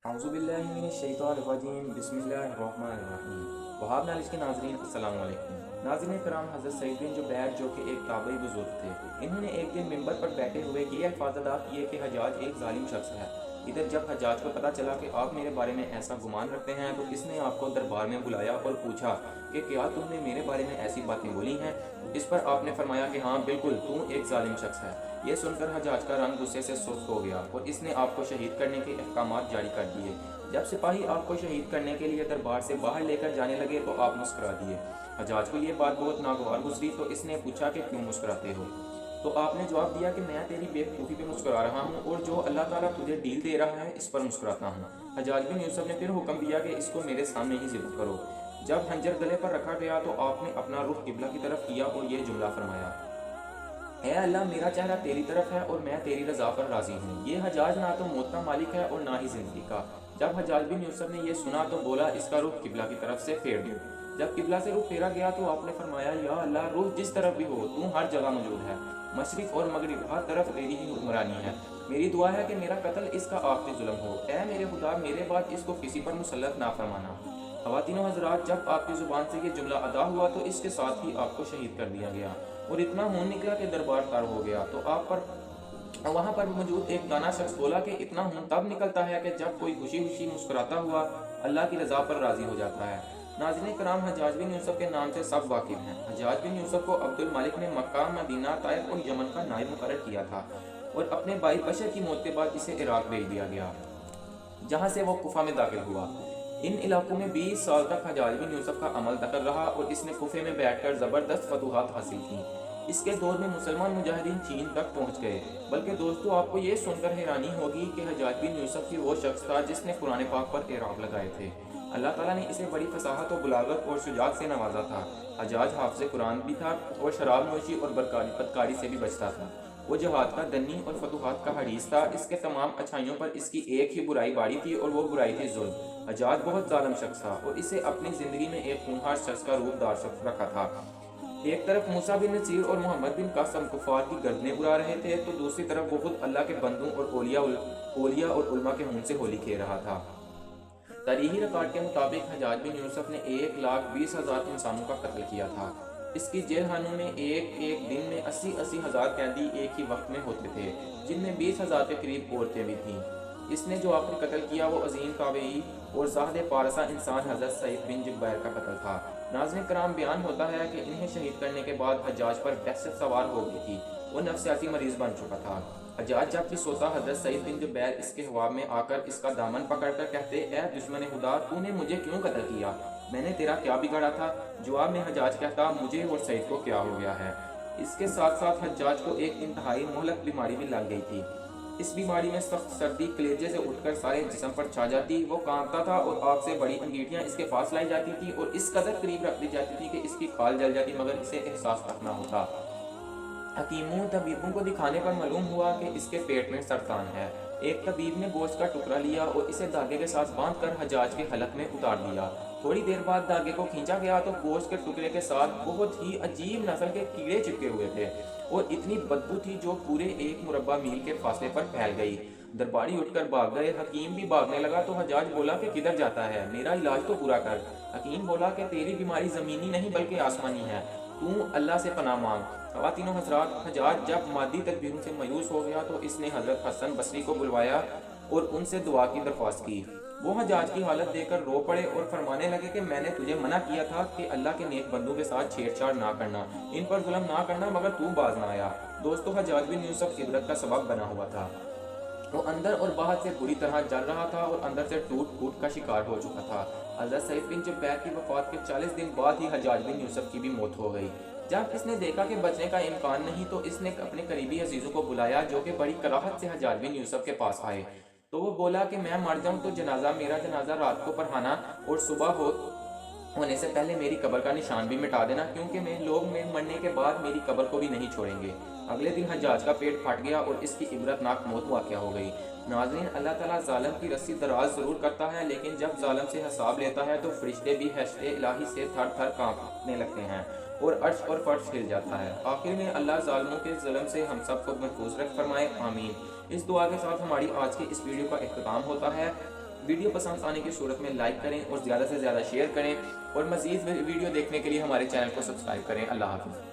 اعوذ باللہ من الشیطان الرجیم بسم اللہ الرحمن الرحیم۔ وہاب نالج کے ناظرین السلام علیکم۔ ناظرین کرام، حضرت سعید بن جبیر جو کہ ایک تابعی بزرگ تھے، انہوں نے ایک دن منبر پر بیٹھے ہوئے یہ الفاظ ادا کیے کہ حجاج ایک ظالم شخص ہے۔ ادھر جب حجاج کو پتہ چلا کہ آپ میرے بارے میں ایسا گمان رکھتے ہیں تو اس نے آپ کو دربار میں بلایا اور پوچھا کہ کیا تم نے میرے بارے میں ایسی باتیں بولی ہیں؟ اس پر آپ نے فرمایا کہ ہاں بالکل، تو ایک ظالم شخص ہے۔ یہ سن کر حجاج کا رنگ غصے سے سرخ ہو گیا اور اس نے آپ کو شہید کرنے کے احکامات جاری کر دیے۔ جب سپاہی آپ کو شہید کرنے کے لیے دربار سے باہر لے کر جانے لگے تو آپ مسکرا دیے۔ حجاج کو یہ بات بہت ناگوار گزری تو اس نے پوچھا کہ کیوں مسکراتے ہو؟ تو آپ نے جواب دیا کہ میں تیری بے وقوفی پہ مسکرا رہا ہوں اور جو اللہ تعالیٰ تجھے ڈیل دے رہا ہے اس پر مسکراتا ہوں۔ حجاج بن یوسف نے پھر حکم دیا کہ اس کو میرے سامنے ہی ذبح کرو۔ جب خنجر گلے پر رکھا گیا تو آپ نے اپنا رخ قبلہ کی طرف کیا اور یہ جملہ فرمایا: اے اللہ، میرا چہرہ تیری طرف ہے اور میں تیری رضا پر راضی ہوں۔ یہ حجاج نہ تو موت کا مالک ہے اور نہ ہی زندگی کا۔ جب حجاج بن یوسف نے یہ سنا تو بولا: اس کا رخ قبلہ کی طرف سے پھیر دو۔ جب قبلہ سے رخ پھیرا گیا تو آپ نے فرمایا: یا اللہ، روح جس طرف بھی ہو تو ہر جگہ موجود ہے، مشرق اور مغرب ہر طرف تیری ہی حکمرانی ہے۔ میری دعا ہے کہ میرا قتل اس کا آخری ظلم ہو۔ اے میرے خدا، میرے بعد اس کو کسی پر مسلط نہ فرمانا۔ خواتین و حضرات، جب آپ کی زبان سے یہ جملہ ادا ہوا تو اس کے ساتھ ہی آپ کو شہید کر دیا گیا اور اتنا خون نکلا کہ دربار تار ہو گیا۔ تو آپ پر وہاں پر موجود ایک دانا شخص بولا کہ اتنا خون تب نکلتا ہے کہ جب کوئی خوشی خوشی مسکراتا ہوا اللہ کی رضا پر راضی ہو جاتا ہے۔ ناظرین کرام، حجاج بن یوسف کے نام سے سب واقف ہیں۔ حجاج بن یوسف کو عبد الملک نے مکہ، مدینہ، طائف اور یمن کا نائب مقرر کیا تھا اور اپنے بھائی بشر کی موت کے بعد اسے عراق بھیج دیا گیا، جہاں سے وہ کوفہ میں داخل ہوا۔ ان علاقوں میں 20 سال تک حجاج بن یوسف کا عمل دخل رہا اور اس نے کوفے میں بیٹھ کر زبردست فتوحات حاصل کیں۔ اس کے دور میں مسلمان مجاہدین چین تک پہنچ گئے۔ بلکہ دوستو، آپ کو یہ سن کر حیرانی ہوگی کہ حجاج بن یوسف ہی وہ شخص تھا جس نے قرآن پاک پر اعراب لگائے تھے۔ اللہ تعالیٰ نے اسے بڑی فصاحت و بلاغت اور شجاعت سے نوازا تھا۔ حجاج حافظ قرآن بھی تھا اور شراب نوشی اور بدکاری سے بھی بچتا تھا۔ وہ جہاد کا دنی اور فتوحات کا حریص تھا۔ اس کے تمام اچھائیوں پر اس کی ایک ہی برائی باڑی تھی اور وہ برائی تھی ظلم۔ حجاج بہت ظالم شخص تھا اور اسے اپنی زندگی میں ایک خونخوار شخص کا روپ دار شخص رکھا تھا۔ ایک طرف موسیٰ بن نصیر اور محمد بن قاسم کفار کی گردنیں اڑا رہے تھے تو دوسری طرف وہ خود اللہ کے بندوں اور اولیاء اور علماء کے خون سے ہولی کھیل رہا تھا۔ تاریخی ریکارڈ کے مطابق حجاج بن یوسف نے 1,20,000 انسانوں کا قتل کیا تھا۔ اس کی جیل خانوں میں ایک دن میں 80 ہزار قیدی ایک ہی وقت میں ہوتے تھے، جن میں 20,000 کے قریب عورتیں بھی تھیں۔ اس نے جو آخری قتل کیا وہ عظیم تابعی اور زاہد پارسا انسان حضرت سعید بن جبیر کا قتل تھا۔ ناظرین کرام، بیان ہوتا ہے کہ انہیں شہید کرنے کے بعد حجاج پر دہشت سوار ہو گئی تھی، وہ نفسیاتی مریض بن چکا تھا۔ حجاج جب بھی سوتا، حضرت سعید بن جبیر اس کے خواب میں آ کر اس کا دامن پکڑ کر کہتے: اے دشمن خدا، تو نے مجھے کیوں قتل کیا؟ میں نے تیرا کیا بگاڑا تھا؟ جواب میں حجاج کہتا: مجھے اور سعید کو کیا ہو گیا ہے؟ اس کے ساتھ ساتھ حجاج کو ایک انتہائی مہلک بیماری بھی لگ گئی تھی۔ اس بیماری میں سخت سردی کلیجے سے اٹھ کر سارے جسم پر چھا جاتی، وہ کانپتا تھا اور آگ سے بڑی انگیٹھیاں اس کے پاس لائی جاتی تھی اور اس قدر قریب رکھ دی جاتی تھی کہ اس کی کھال جل جاتی مگر اسے احساس تک نہ ہوتا۔ حکیموں طبیبوں کو دکھانے پر معلوم ہوا کہ اس کے پیٹ میں سرطان ہے۔ ایک طبیب نے گوشت کا ٹکڑا لیا اور اسے دھاگے کے ساتھ باندھ کر حجاج کے حلق میں اتار دیا۔ تھوڑی دیر بعد دھاگے کو کھینچا گیا تو گوشت کے ٹکڑے کے ساتھ بہت ہی عجیب نسل کے کیڑے چپکے ہوئے تھے اور اتنی بدبو تھی جو پورے 1 مربع میل کے فاصلے پر پھیل گئی۔ درباری اٹھ کر بھاگ گئے۔ حکیم بھی بھاگنے لگا تو حجاج بولا کہ کدھر جاتا ہے، میرا علاج تو پورا کر۔ حکیم بولا کہ تیری بیماری زمینی نہیں بلکہ آسمانی ہے، تو اللہ سے پناہ مانگ۔ خواتین و حضرات، حجاج جب مادی تدبیروں سے مایوس ہو گیا تو اس نے حضرت حسن بصری کو بلوایا اور ان سے دعا کی درخواست کی۔ وہ حجاج کی حالت دیکھ کر رو پڑے اور فرمانے لگے کہ میں نے تجھے منع کیا تھا کہ اللہ کے نیک بندوں کے ساتھ چھیڑ چھاڑ نہ کرنا، ان پر ظلم نہ کرنا، مگر تو باز نہ آیا۔ دوستو، حجاج بن یوسف عبرت کا سبب بنا ہوا تھا۔ وہ اندر اور باہر سے بری طرح جل رہا تھا اور اندر سے ٹوٹ پھوٹ کا شکار ہو چکا تھا۔ حضرت سعید بن جبیر کی وفات کے 40 دن بعد ہی حجاج بن یوسف کی بھی موت ہو گئی۔ جب اس نے دیکھا کہ بچنے کا امکان نہیں تو اس نے اپنے قریبی عزیزوں کو بلایا جو کہ بڑی کراہت سے حجاج بن یوسف کے پاس آئے۔ تو وہ بولا کہ میں مر جاؤں تو میرا جنازہ رات کو پڑھانا اور صبح ہونے سے پہلے میری قبر کا نشان بھی مٹا دینا، کیونکہ لوگ مرنے کے بعد میری قبر کو بھی نہیں چھوڑیں گے۔ اگلے دن حجاج کا پیٹ پھٹ گیا اور اس کی عبرت ناک موت واقع ہو گئی۔ ناظرین، اللہ تعالیٰ ظالم کی رسی دراز ضرور کرتا ہے، لیکن جب ظالم سے حساب لیتا ہے تو فرشتے بھی حشر الہی سے تھر تھر کانپنے لگتے ہیں اور عرش اور فرش ہل جاتا ہے۔ آخر میں اللہ ظالموں کے ظلم سے ہم سب کو محفوظ رکھ فرمائے، آمین۔ اس دعا کے ساتھ ہماری آج کی اس ویڈیو کا اختتام ہوتا ہے۔ ویڈیو پسند آنے کی صورت میں لائک کریں اور زیادہ سے زیادہ شیئر کریں، اور مزید ویڈیو دیکھنے کے لیے ہمارے چینل کو سبسکرائب کریں۔ اللہ حافظ۔